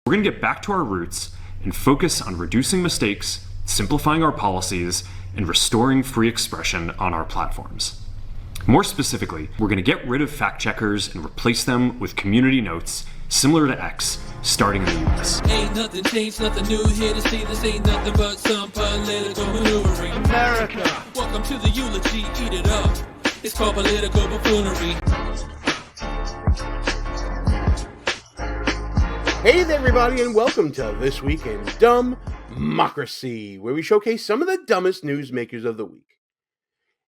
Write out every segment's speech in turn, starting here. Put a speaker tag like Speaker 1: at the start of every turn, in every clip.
Speaker 1: We're going to get back to our roots and focus on reducing mistakes, simplifying our policies, and restoring free expression on our platforms. More specifically, we're going to get rid of fact checkers and replace them with community notes similar to X, starting in the US.
Speaker 2: Ain't nothing changed, nothing new here to see. This ain't nothing but some political maneuvering.
Speaker 3: America!
Speaker 2: Welcome to the eulogy, eat it up. It's called political buffoonery.
Speaker 3: Hey there, everybody, and welcome to This Week in DUMBmocracy, where we showcase some of the dumbest newsmakers of the week.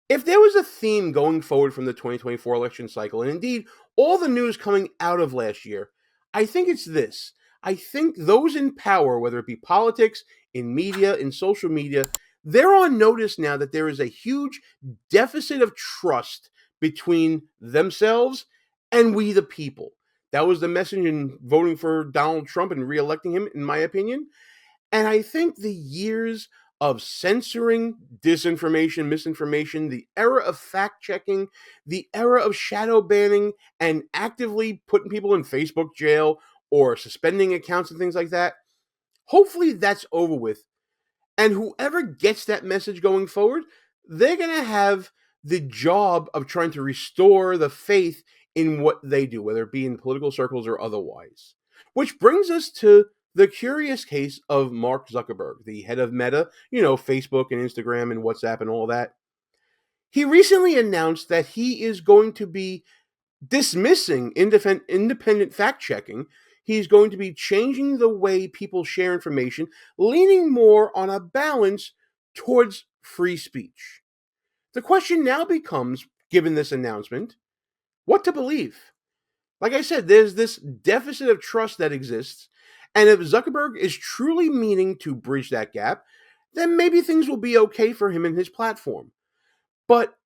Speaker 3: If there was a theme going forward from the 2024 election cycle, and indeed all the news coming out of last year, I think it's this. I think those in power, whether it be politics, in media, in social media, they're on notice now that there is a huge deficit of trust between themselves and we the people. That was the message in voting for Donald Trump and re-electing him, in my opinion. And I think the years of censoring disinformation, misinformation, the era of fact-checking, the era of shadow banning, and actively putting people in Facebook jail or suspending accounts and things like that, hopefully that's over with. And whoever gets that message going forward, they're going to have the job of trying to restore the faith in what they do, whether it be in political circles or otherwise. Which brings us to the curious case of Mark Zuckerberg, the head of Meta, Facebook and Instagram and WhatsApp and all that. He recently announced that he is going to be dismissing independent fact-checking. He's going to be changing the way people share information, leaning more on a balance towards free speech. The question now becomes, given this announcement, what to believe? Like I said, there's this deficit of trust that exists, and if Zuckerberg is truly meaning to bridge that gap, then maybe things will be okay for him and his platform. But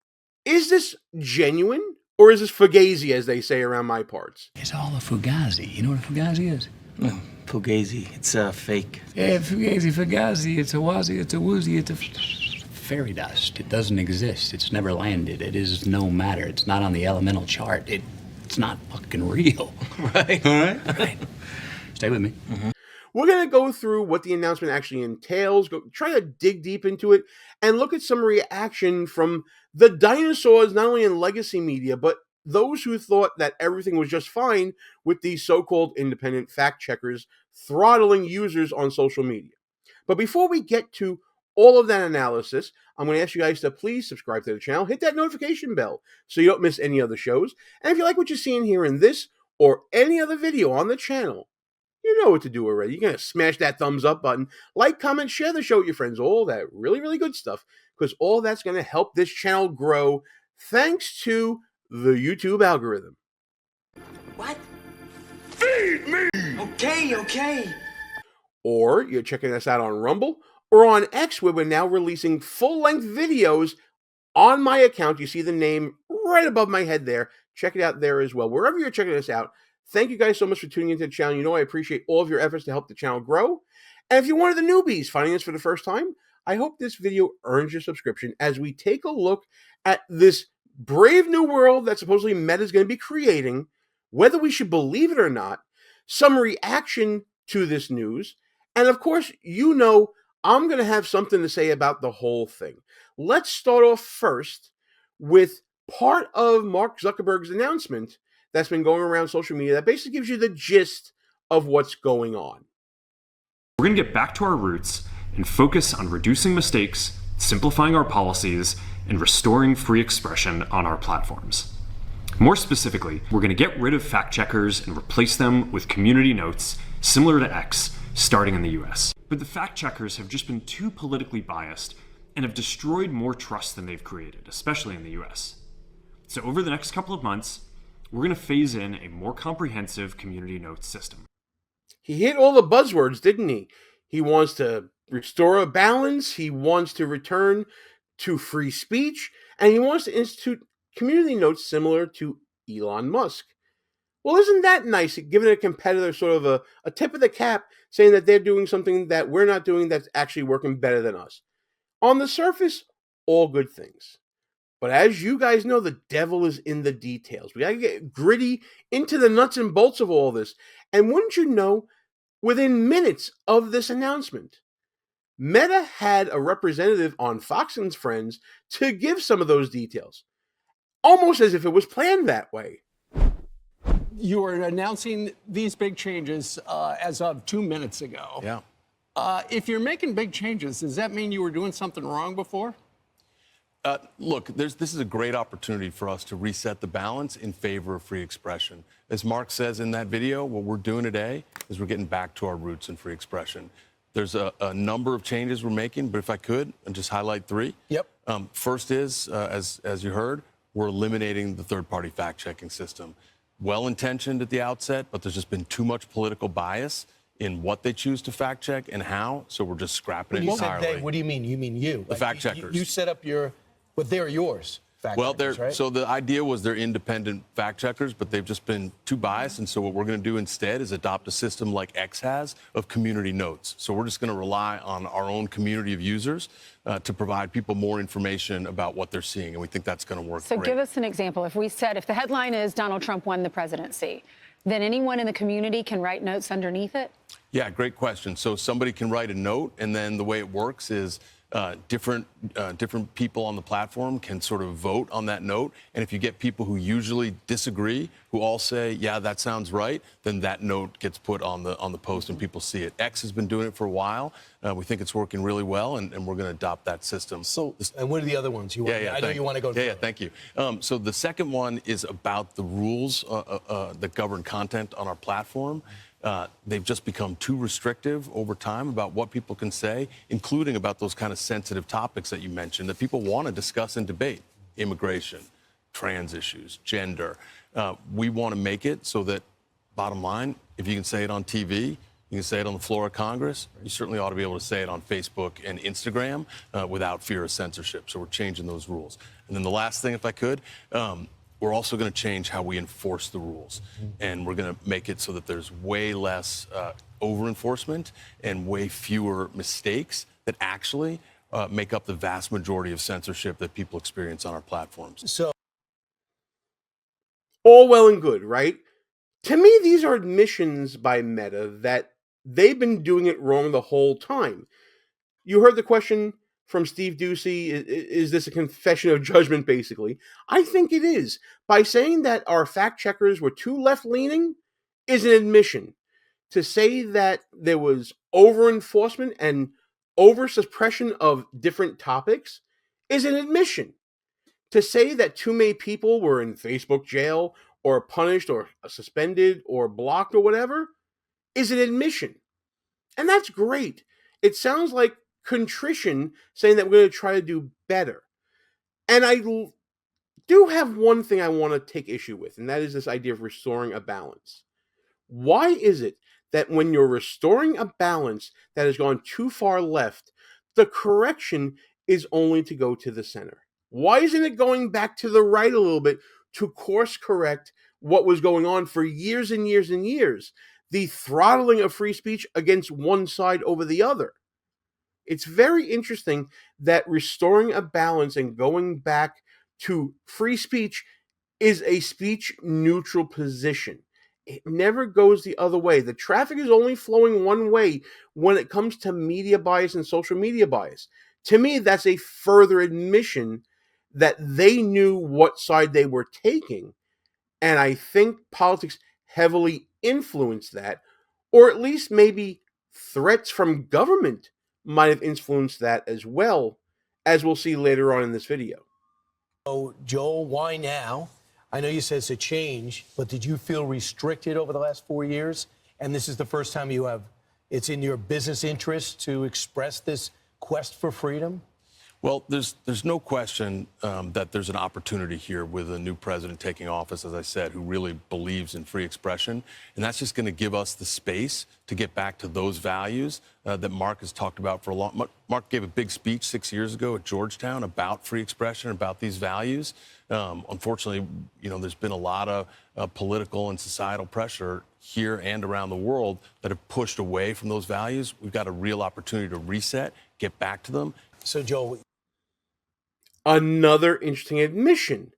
Speaker 3: is this genuine, or is this fugazi, as they say around my parts?
Speaker 4: It's all a fugazi. You know what a fugazi is?
Speaker 5: Oh, fugazi. It's fake.
Speaker 4: Yeah, fugazi. It's a wazi, it's a woozy, it's a fairy dust. It doesn't exist. It's never landed. It is no matter. It's not on the elemental chart. It's not fucking real.
Speaker 5: Right. All right.
Speaker 4: Stay with me.
Speaker 5: Mm-hmm.
Speaker 3: We're going to go through what the announcement actually entails, try to dig deep into it, and look at some reaction from the dinosaurs, not only in legacy media, but those who thought that everything was just fine with these so-called independent fact-checkers throttling users on social media. But before we get to all of that analysis, I'm going to ask you guys to please subscribe to the channel, hit that notification bell so you don't miss any other shows. And if you like what you're seeing here in this or any other video on the channel, you know what to do already. You're going to smash that thumbs up button, like, comment, share the show with your friends, all that really, really good stuff, because all that's going to help this channel grow thanks to the YouTube algorithm.
Speaker 6: What? Feed me! Okay.
Speaker 3: Or you're checking us out on Rumble or on X, where we're now releasing full-length videos on my account. You see the name right above my head there. Check it out there as well. Wherever you're checking us out, thank you guys so much for tuning into the channel. You know I appreciate all of your efforts to help the channel grow. And if you're one of the newbies finding us for the first time, I hope this video earns your subscription as we take a look at this brave new world that supposedly Meta is going to be creating, whether we should believe it or not, some reaction to this news, and of course, I'm going to have something to say about the whole thing. Let's start off first with part of Mark Zuckerberg's announcement that's been going around social media that basically gives you the gist of what's going on.
Speaker 1: We're going to get back to our roots and focus on reducing mistakes, simplifying our policies, and restoring free expression on our platforms. More specifically, we're going to get rid of fact checkers and replace them with community notes similar to X, starting in the US. But the fact checkers have just been too politically biased and have destroyed more trust than they've created, especially in the US. So over the next couple of months, we're going to phase in a more comprehensive community notes system.
Speaker 3: He hit all the buzzwords, didn't he? He wants to restore a balance, he wants to return to free speech, and he wants to institute community notes similar to Elon Musk. Well, isn't that nice, giving a competitor sort of a tip of the cap, saying that they're doing something that we're not doing that's actually working better than us? On the surface, all good things. But as you guys know, the devil is in the details. We got to get gritty into the nuts and bolts of all this. And wouldn't you know, Within minutes of this announcement, Meta had a representative on Fox and Friends to give some of those details, almost as if it was planned that way.
Speaker 7: You were announcing these big changes as of 2 minutes ago.
Speaker 8: Yeah.
Speaker 7: If you're making big changes, does that mean you were doing something wrong before?
Speaker 8: Look, this is a great opportunity for us to reset the balance in favor of free expression. As Mark says in that video, what we're doing today is we're getting back to our roots in free expression. There's a number of changes we're making, but if I could, I'd just highlight three.
Speaker 7: Yep.
Speaker 8: First is, as you heard, we're eliminating the third-party fact-checking system. Well-intentioned at the outset, but there's just been too much political bias in what they choose to fact-check and how, so we're just scrapping it
Speaker 9: You
Speaker 8: entirely.
Speaker 9: said they, what do you mean? You mean you?
Speaker 8: The fact-checkers.
Speaker 9: You set up your, but they're yours.
Speaker 8: Well,
Speaker 9: Right?
Speaker 8: so the idea was they're independent fact checkers, but they've just been too biased. And so what we're going to do instead is adopt a system like X has of community notes. So we're just going to rely on our own community of users to provide people more information about what they're seeing. And we think that's going to work
Speaker 10: So
Speaker 8: great.
Speaker 10: give us an example. If we said, if the headline is Donald Trump won the presidency, then anyone in the community can write notes underneath it?
Speaker 8: Yeah, great question. So somebody can write a note, and then the way it works is different people on the platform can sort of vote on that note. And if you get people who usually disagree, who all say, yeah, that sounds right, then that note gets put on the post and people see it. X has been doing it for a while. We think it's working really well, and we're going to adopt that system.
Speaker 9: So, and what are the other ones? I know you want to go.
Speaker 8: Yeah, thank you. So the second one is about the rules that govern content on our platform. They've just become too restrictive over time about what people can say, including about those kind of sensitive topics that you mentioned that people want to discuss and debate: immigration, trans issues, gender. We want to make it so that, bottom line, if you can say it on TV, you can say it on the floor of Congress, you certainly ought to be able to say it on Facebook and Instagram without fear of censorship. So we're changing those rules. And then the last thing, if I could, we're also going to change how we enforce the rules. And we're going to make it so that there's way less over-enforcement and way fewer mistakes that actually make up the vast majority of censorship that people experience on our platforms.
Speaker 9: So,
Speaker 3: All well and good, right? To me, these are admissions by Meta that they've been doing it wrong the whole time. You heard the question from Steve Ducey, is this a confession of judgment, basically? I think it is. By saying that our fact checkers were too left-leaning is an admission. To say that there was over-enforcement and over-suppression of different topics is an admission. To say that too many people were in Facebook jail or punished or suspended or blocked or whatever is an admission. And that's great. It sounds like contrition, saying that we're going to try to do better. And I do have one thing I want to take issue with, and that is this idea of restoring a balance. Why is it that when you're restoring a balance that has gone too far left, the correction is only to go to the center? Why isn't it going back to the right a little bit to course correct what was going on for years and years and years? The throttling of free speech against one side over the other. It's very interesting that restoring a balance and going back to free speech is a speech-neutral position. It never goes the other way. The traffic is only flowing one way when it comes to media bias and social media bias. To me, that's a further admission that they knew what side they were taking. And I think politics heavily influenced that, or at least maybe threats from government might have influenced that as well, as we'll see later on in this video.
Speaker 9: Joel, why now? I know you said it's a change, but did you feel restricted over the last 4 years? And this is the first time it's in your business interest to express this quest for freedom?
Speaker 8: Well, there's no question that there's an opportunity here with a new president taking office, as I said, who really believes in free expression. And that's just going to give us the space to get back to those values that Mark has talked about for a long. Mark gave a big speech 6 years ago at Georgetown about free expression, about these values. Unfortunately, there's been a lot of political and societal pressure here and around the world that have pushed away from those values. We've got a real opportunity to reset, get back to them.
Speaker 9: So, Joel,
Speaker 3: another interesting admission.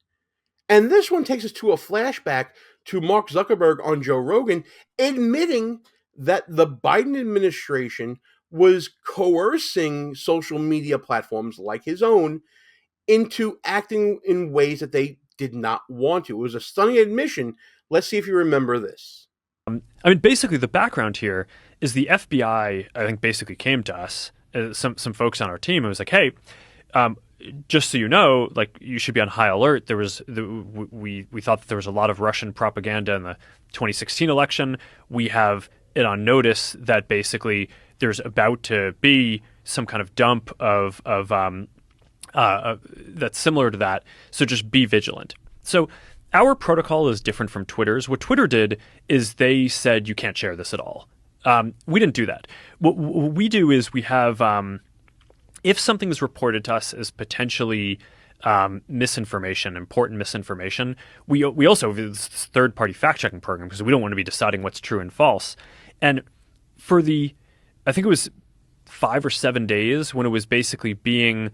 Speaker 3: And this one takes us to a flashback to Mark Zuckerberg on Joe Rogan admitting that the Biden administration was coercing social media platforms like his own into acting in ways that they did not want to. It was a stunning admission. Let's see if you remember this.
Speaker 1: I mean, basically, the background here is the FBI, I think, basically came to us, some folks on our team, and was like, hey, just so you know, like, you should be on high alert. There was we thought that there was a lot of Russian propaganda in the 2016 election. We have it on notice that basically there's about to be some kind of dump of that's similar to that. So just be vigilant. So our protocol is different from Twitter's. What Twitter did is they said you can't share this at all. We didn't do that. What we do is we have, if something is reported to us as potentially misinformation, important misinformation, we also have this third-party fact-checking program because we don't want to be deciding what's true and false. And for I think it was 5 or 7 days when it was basically being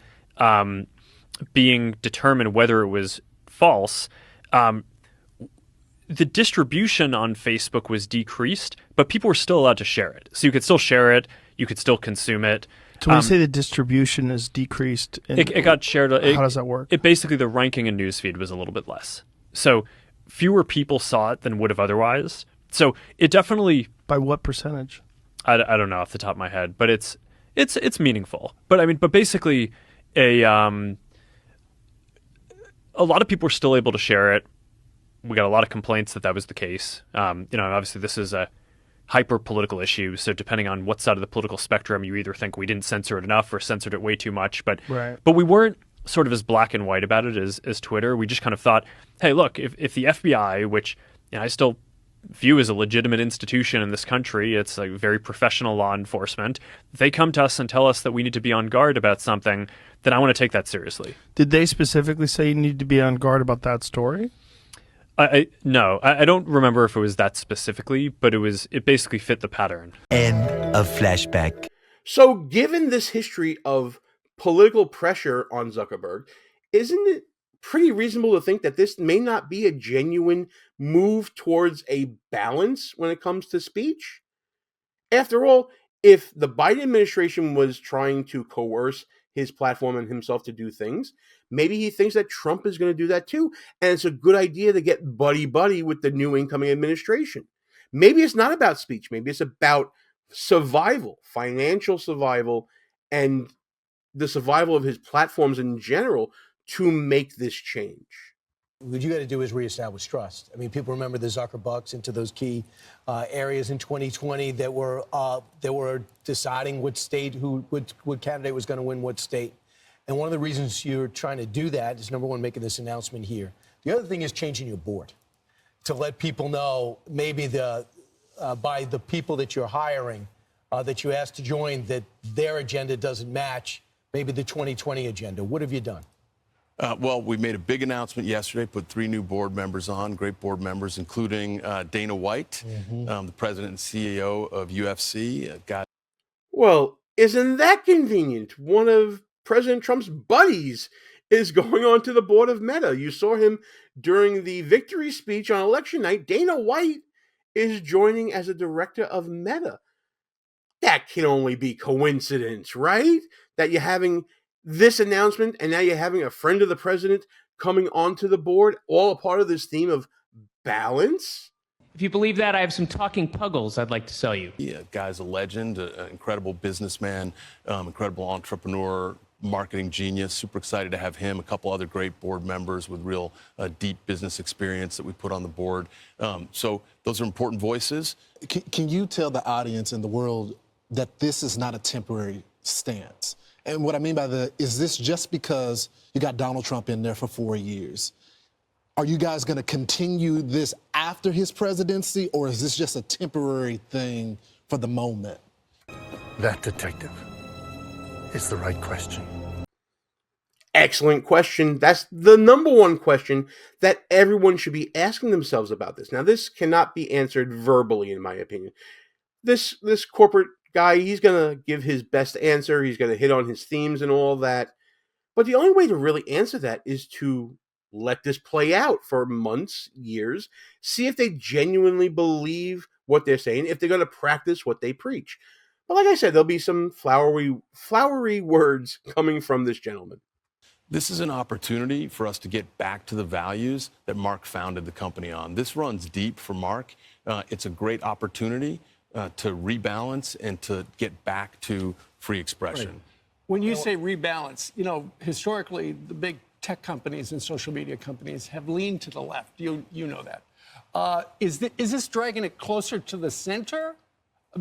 Speaker 1: determined whether it was false, the distribution on Facebook was decreased, but people were still allowed to share it. So you could still share it, you could still consume it.
Speaker 11: So when you say the distribution is decreased,
Speaker 1: it got shared.
Speaker 11: How does that work?
Speaker 1: It basically, the ranking in newsfeed was a little bit less. So fewer people saw it than would have otherwise. So it definitely...
Speaker 11: By what percentage?
Speaker 1: I don't know off the top of my head, but it's meaningful. But I mean, but basically, a lot of people were still able to share it. We got a lot of complaints that was the case. Obviously this is a hyper political issue. So depending on what side of the political spectrum, you either think we didn't censor it enough or censored it way too much. But we weren't sort of as black and white about it as Twitter. We just kind of thought, hey, look, if the FBI, which I still view as a legitimate institution in this country, it's like very professional law enforcement, if they come to us and tell us that we need to be on guard about something, then I want to take that seriously.
Speaker 11: Did they specifically say you need to be on guard about that story?
Speaker 1: No, I don't remember if it was that specifically, but it basically fit the pattern.
Speaker 12: End of flashback.
Speaker 3: So given this history of political pressure on Zuckerberg, isn't it pretty reasonable to think that this may not be a genuine move towards a balance when it comes to speech? After all, if the Biden administration was trying to coerce his platform and himself to do things, maybe he thinks that Trump is going to do that too. And it's a good idea to get buddy-buddy with the new incoming administration. Maybe it's not about speech. Maybe it's about survival, financial survival, and the survival of his platforms in general to make this change.
Speaker 9: What you got to do is reestablish trust. I mean, people remember the Zuckerbucks into those key areas in 2020 that were deciding what state, what candidate was going to win what state. And one of the reasons you're trying to do that is, number one, making this announcement here. The other thing is changing your board to let people know, maybe by the people that you're hiring, that you asked to join, that their agenda doesn't match maybe the 2020 agenda. What have you done?
Speaker 8: Well, we made a big announcement yesterday, put 3 new board members on, great board members, including Dana White, the president and CEO of UFC.
Speaker 3: Well, isn't that convenient? One of President Trump's buddies is going on to the board of Meta. You saw him during the victory speech on election night. Dana White is joining as a director of Meta. That can only be coincidence, right? That you're having this announcement, and now you're having a friend of the president coming onto the board, all a part of this theme of balance.
Speaker 13: If you believe that, I have some talking puggles I'd like to sell you.
Speaker 8: Yeah, guy's a legend, an incredible businessman, incredible entrepreneur, marketing genius. Super excited to have him, a couple other great board members with real deep business experience that we put on the board. So those are important voices.
Speaker 14: Can you tell the audience and the world that this is not a temporary stance? And what I mean by that, is this just because you got Donald Trump in there for 4 years? Are you guys going to continue this after his presidency, or is this just a temporary thing for the moment?
Speaker 15: That, detective, is the right question.
Speaker 3: Excellent question. That's the number one question that everyone should be asking themselves about this. Now, this cannot be answered verbally, in my opinion. This corporate guy, he's going to give his best answer. He's going to hit on his themes and all that. But the only way to really answer that is to let this play out for months, years, see if they genuinely believe what they're saying, if they're going to practice what they preach. But like I said, there'll be some flowery words coming from this gentleman.
Speaker 8: This is an opportunity for us to get back to the values that Mark founded the company on. This runs deep for Mark. It's a great opportunity to rebalance and to get back to free expression.
Speaker 7: Right. When you say rebalance, historically, the big tech companies and social media companies have leaned to the left. You know that. Is this dragging it closer to the center?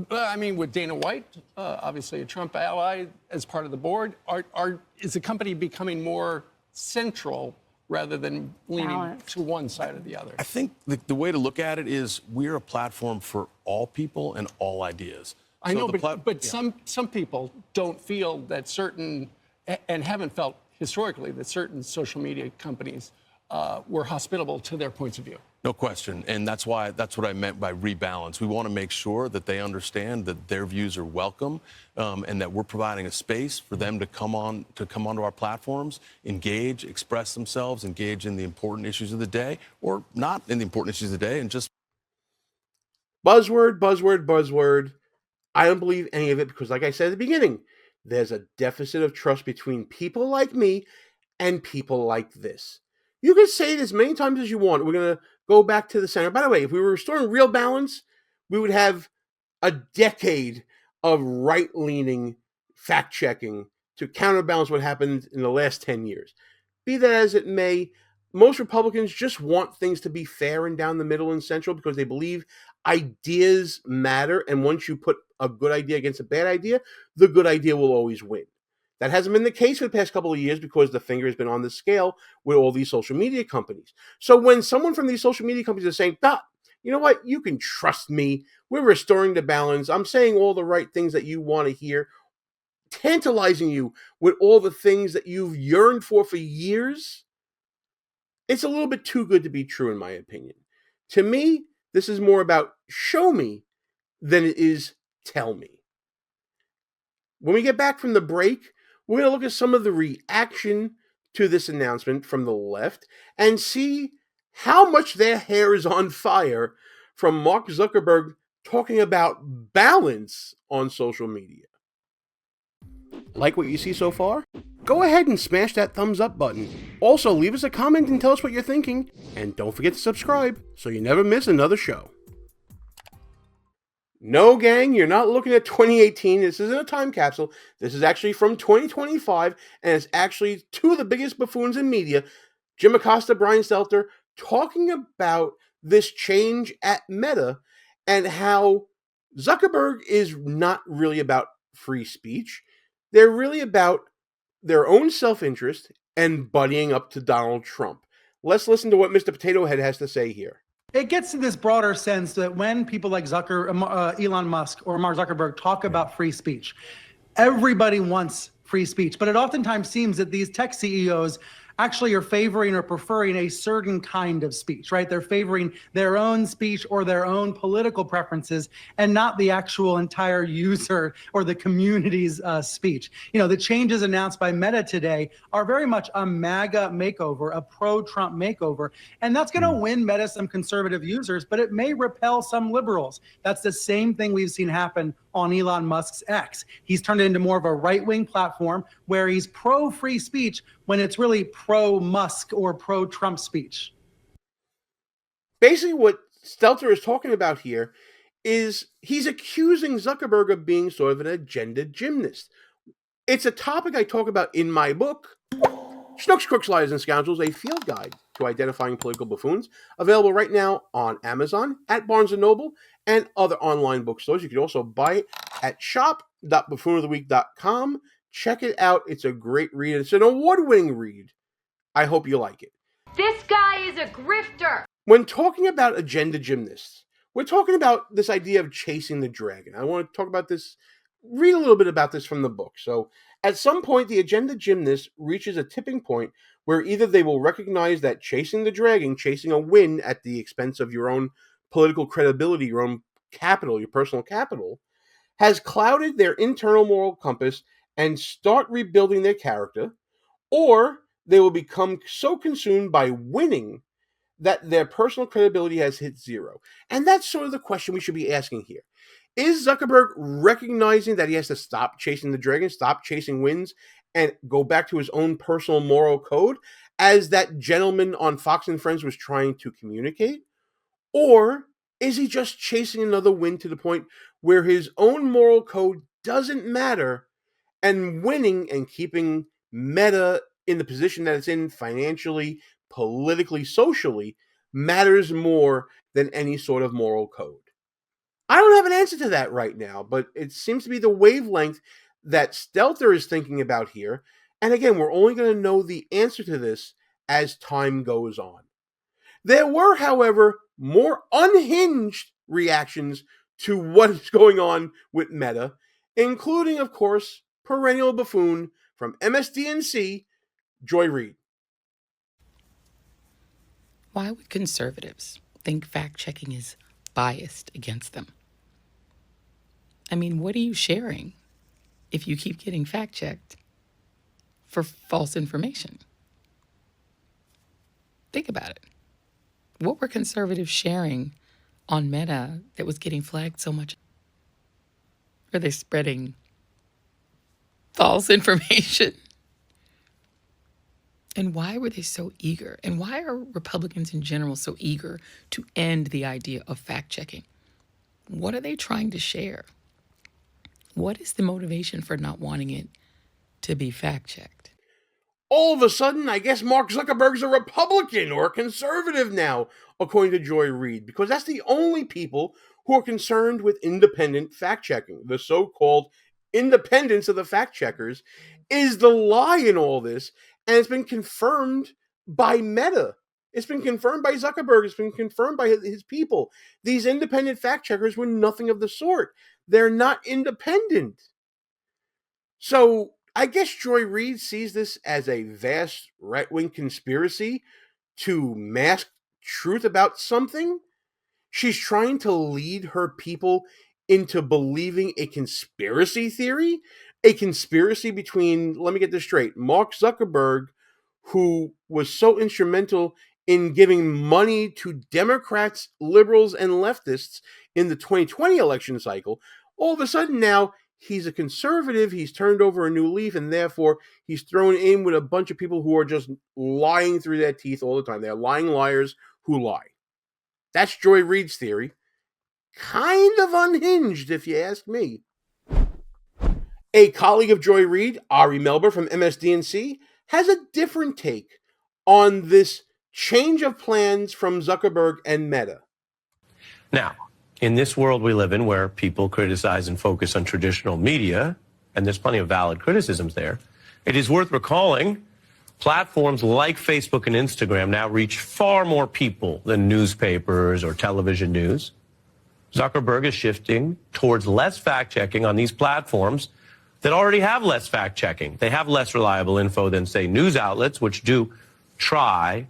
Speaker 7: I mean, with Dana White, obviously a Trump ally, as part of the board, is the company becoming more central rather than leaning to one side or the other?
Speaker 8: I think the way to look at it is we're a platform for all people and all ideas.
Speaker 7: I know, but some people don't feel that certain, and haven't felt historically, that certain social media companies were hospitable to their points of view.
Speaker 8: No question, and that's what I meant by rebalance. We want to make sure that they understand that their views are welcome, and that we're providing a space for them to come onto our platforms, engage, express themselves, engage in the important issues of the day, or not in the important issues of the day, and just
Speaker 3: buzzword. I don't believe any of it because, like I said at the beginning, there's a deficit of trust between people like me and people like this. You can say it as many times as you want. We're going to go back to the center. By the way, if we were restoring real balance, we would have a decade of right-leaning fact-checking to counterbalance what happened in the last 10 years. Be that as it may, most Republicans just want things to be fair and down the middle and central because they believe ideas matter. And once you put a good idea against a bad idea, the good idea will always win. That hasn't been the case for the past couple of years because the finger has been on the scale with all these social media companies. So when someone from these social media companies is saying, you know what, you can trust me, we're restoring the balance, I'm saying all the right things that you want to hear, tantalizing you with all the things that you've yearned for years, it's a little bit too good to be true, in my opinion. To me, this is more about show me than it is tell me. When we get back from the break, we're going to look at some of the reaction to this announcement from the left and see how much their hair is on fire from Mark Zuckerberg talking about balance on social media. Like what you see so far? Go ahead and smash that thumbs up button. Also, leave us a comment and tell us what you're thinking. And don't forget to subscribe so you never miss another show. No, gang, you're not looking at 2018. This isn't a time capsule. This is actually from 2025, and it's actually two of the biggest buffoons in media, Jim Acosta, Brian Stelter, talking about this change at Meta and how Zuckerberg is not really about free speech. They're really about their own self-interest and buddying up to Donald Trump. Let's listen to what Mr. Potato Head has to say here.
Speaker 16: It gets to this broader sense that when people like Elon Musk or Mark Zuckerberg talk about free speech, everybody wants free speech, but it oftentimes seems that these tech CEOs actually are favoring or preferring a certain kind of speech, right? They're favoring their own speech or their own political preferences and not the actual entire user or the community's speech. The changes announced by Meta today are very much a MAGA makeover, a pro-Trump makeover, and that's going to win Meta some conservative users, but it may repel some liberals. That's the same thing we've seen happen on Elon Musk's X. He's turned it into more of a right-wing platform where he's pro-free speech when it's really pro-Musk or pro-Trump speech.
Speaker 3: Basically, what Stelter is talking about here is he's accusing Zuckerberg of being sort of an agenda gymnast. It's a topic I talk about in my book, Schnooks, Crooks, Liars, and Scoundrels, a field guide to identifying political buffoons, available right now on Amazon, at Barnes & Noble, and other online bookstores. You can also buy it at shop.buffoonoftheweek.com. Check it out. It's a great read. It's an award-winning read. I hope you like it.
Speaker 17: This guy is a grifter.
Speaker 3: When talking about agenda gymnasts, we're talking about this idea of chasing the dragon. I want to talk about this, read a little bit about this from the book. So at some point, the agenda gymnast reaches a tipping point where either they will recognize that chasing the dragon, chasing a win at the expense of your own political credibility, your own capital, your personal capital, has clouded their internal moral compass and start rebuilding their character, or they will become so consumed by winning that their personal credibility has hit zero. And that's sort of the question we should be asking here. Is Zuckerberg recognizing that he has to stop chasing the dragon, stop chasing wins, and go back to his own personal moral code, as that gentleman on Fox and Friends was trying to communicate? Or is he just chasing another win to the point where his own moral code doesn't matter, and winning and keeping Meta in the position that it's in financially, politically, socially matters more than any sort of moral code? I don't have an answer to that right now, but it seems to be the wavelength that Stelter is thinking about here. And again, we're only going to know the answer to this as time goes on. There were, however, more unhinged reactions to what is going on with Meta, including, of course, perennial buffoon from MSDNC, Joy Reid.
Speaker 18: Why would conservatives think fact-checking is biased against them? I mean, what are you sharing if you keep getting fact-checked for false information? Think about it. What were conservatives sharing on Meta that was getting flagged so much? Are they spreading false information? And why were they so eager? And why are Republicans in general so eager to end the idea of fact-checking? What are they trying to share? What is the motivation for not wanting it to be fact-checked?
Speaker 3: All of a sudden, I guess Mark Zuckerberg's a Republican or a conservative now, according to Joy Reid, because that's the only people who are concerned with independent fact-checking. The so-called independence of the fact-checkers is the lie in all this, and it's been confirmed by Meta. It's been confirmed by Zuckerberg. It's been confirmed by his people. These independent fact-checkers were nothing of the sort. They're not independent. So I guess Joy Reid sees this as a vast right-wing conspiracy to mask truth about something. She's trying to lead her people into believing a conspiracy theory, a conspiracy between, let me get this straight, Mark Zuckerberg, who was so instrumental in giving money to Democrats, liberals, and leftists in the 2020 election cycle. All of a sudden now, he's a conservative, he's turned over a new leaf, and therefore he's thrown in with a bunch of people who are just lying through their teeth all the time. They're lying liars who lie. That's Joy Reid's theory. Kind of unhinged, if you ask me. A colleague of Joy Reid, Ari Melber from MSDNC, has a different take on this change of plans from Zuckerberg and Meta.
Speaker 19: Now, in this world we live in where people criticize and focus on traditional media, and there's plenty of valid criticisms there, it is worth recalling platforms like Facebook and Instagram now reach far more people than newspapers or television news. Zuckerberg is shifting towards less fact-checking on these platforms that already have less fact-checking. They have less reliable info than, say, news outlets, which do try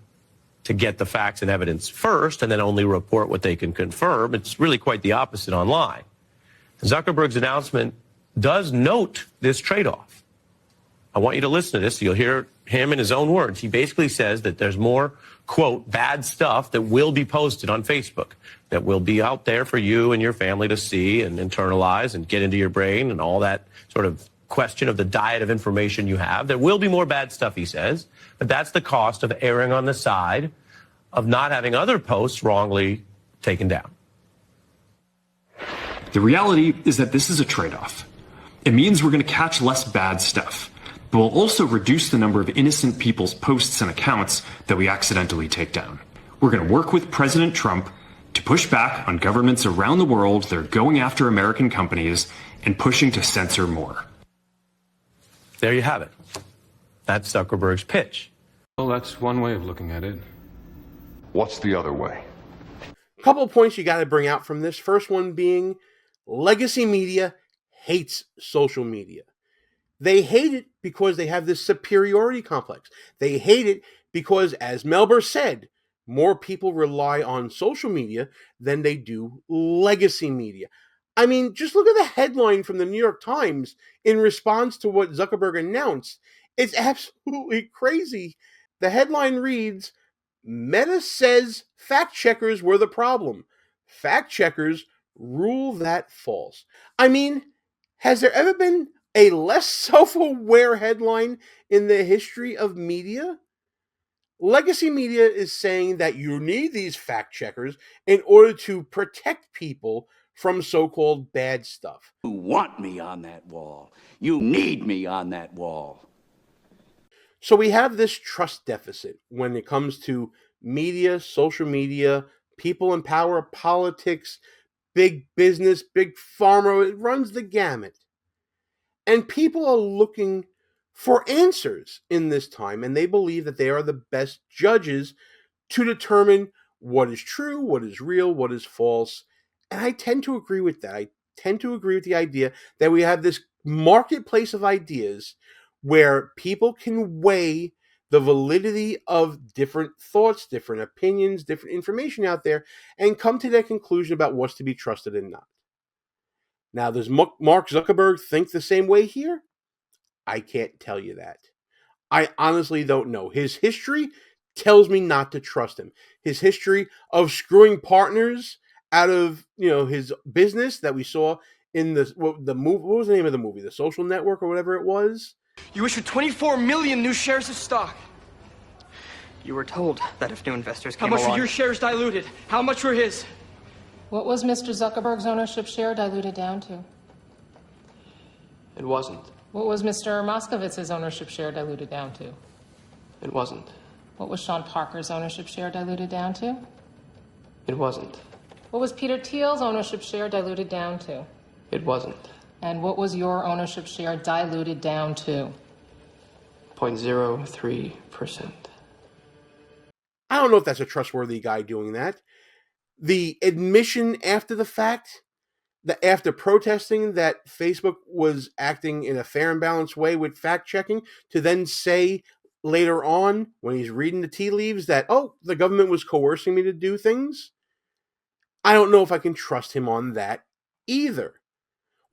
Speaker 19: to get the facts and evidence first and then only report what they can confirm. It's really quite the opposite online. Zuckerberg's announcement does note this trade-off. I want you to listen to this. You'll hear him in his own words. He basically says that there's more, quote, bad stuff that will be posted on Facebook, that will be out there for you and your family to see and internalize and get into your brain and all that sort of question of the diet of information you have. There will be more bad stuff, he says, but that's the cost of erring on the side of not having other posts wrongly taken down.
Speaker 1: The reality is that this is a trade-off. It means we're going to catch less bad stuff, but we'll also reduce the number of innocent people's posts and accounts that we accidentally take down. We're going to work with President Trump to push back on governments around the world that are going after American companies and pushing to censor more.
Speaker 19: There you have it. That's Zuckerberg's pitch.
Speaker 20: Well, that's one way of looking at it. What's the other way?
Speaker 3: A couple of points you got to bring out from this. First one being legacy media hates social media. They hate it because they have this superiority complex. They hate it because, as Melber said, more people rely on social media than they do legacy media. I mean, just look at the headline from the New York Times in response to what Zuckerberg announced. It's absolutely crazy. The headline reads, Meta says fact checkers were the problem. Fact checkers rule that false. I mean, has there ever been a less self-aware headline in the history of media? Legacy media is saying that you need these fact checkers in order to protect people from so-called bad stuff.
Speaker 21: You want me on that wall. You need me on that wall.
Speaker 3: So we have this trust deficit when it comes to media, social media, people in power, politics, big business, big pharma. It runs the gamut. And people are looking for answers in this time, and they believe that they are the best judges to determine what is true, what is real, what is false. And I tend to agree with that. I tend to agree with the idea that we have this marketplace of ideas where people can weigh the validity of different thoughts, different opinions, different information out there, and come to their conclusion about what's to be trusted and not. Now, does Mark Zuckerberg think the same way here? I can't tell you that. I honestly don't know. His history tells me not to trust him. His history of screwing partners out of, his business that we saw in the movie. What was the name of the movie? The Social Network or whatever it was.
Speaker 6: You issued 24 million new shares of stock. You were told that if new investors came along... How much were your shares diluted? How much were his?
Speaker 22: What was Mr. Zuckerberg's ownership share diluted down to?
Speaker 6: It wasn't.
Speaker 22: What was Mr. Moskowitz's ownership share diluted down to?
Speaker 6: It wasn't.
Speaker 22: What was Sean Parker's ownership share diluted down to?
Speaker 6: It wasn't.
Speaker 22: What was Peter Thiel's ownership share diluted down to?
Speaker 6: It wasn't.
Speaker 22: And what was your ownership share diluted down to?
Speaker 6: 0.03%.
Speaker 3: I don't know if that's a trustworthy guy doing that. The admission after the fact, that after protesting that Facebook was acting in a fair and balanced way with fact checking, to then say later on when he's reading the tea leaves that, the government was coercing me to do things. I don't know if I can trust him on that either.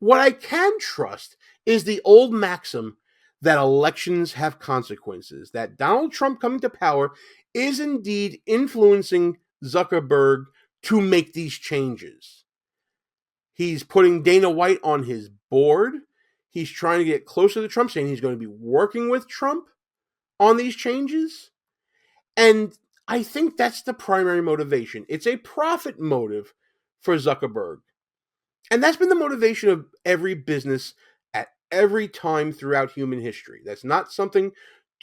Speaker 3: What I can trust is the old maxim that elections have consequences, that Donald Trump coming to power is indeed influencing Zuckerberg to make these changes. He's putting Dana White on his board. He's trying to get closer to Trump, saying he's going to be working with Trump on these changes. And I think that's the primary motivation. It's a profit motive for Zuckerberg. And that's been the motivation of every business at every time throughout human history. That's not something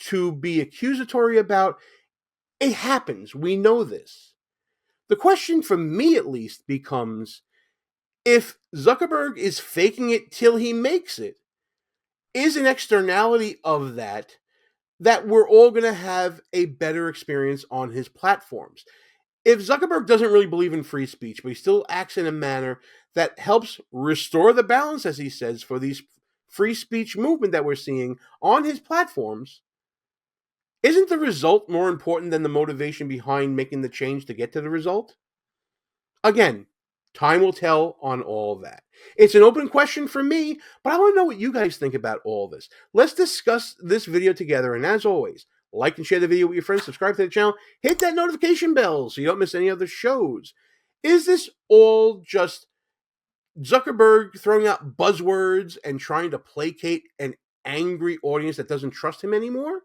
Speaker 3: to be accusatory about. It happens. We know this. The question for me, at least, becomes, if Zuckerberg is faking it till he makes it, is an externality of that we're all going to have a better experience on his platforms. If Zuckerberg doesn't really believe in free speech, but he still acts in a manner that helps restore the balance, as he says, for these free speech movement that we're seeing on his platforms, isn't the result more important than the motivation behind making the change to get to the result? Again, time will tell on all that. It's an open question for me, but I want to know what you guys think about all this. Let's discuss this video together, and as always, like and share the video with your friends, subscribe to the channel, hit that notification bell so you don't miss any other shows. Is this all just Zuckerberg throwing out buzzwords and trying to placate an angry audience that doesn't trust him anymore?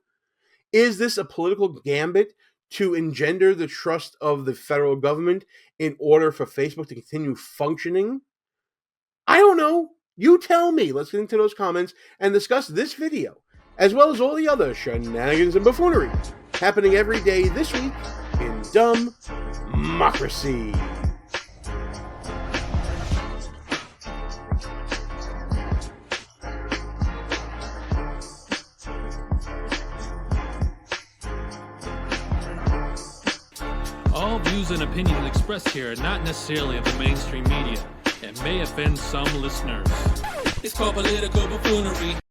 Speaker 3: Is this a political gambit to engender the trust of the federal government in order for Facebook to continue functioning? I don't know. You tell me. Let's get into those comments and discuss this video, as well as all the other shenanigans and buffoonery happening every day this week in DUMBmocracy.
Speaker 2: All views and opinions expressed here are not necessarily of the mainstream media and may offend some listeners. It's called political buffoonery.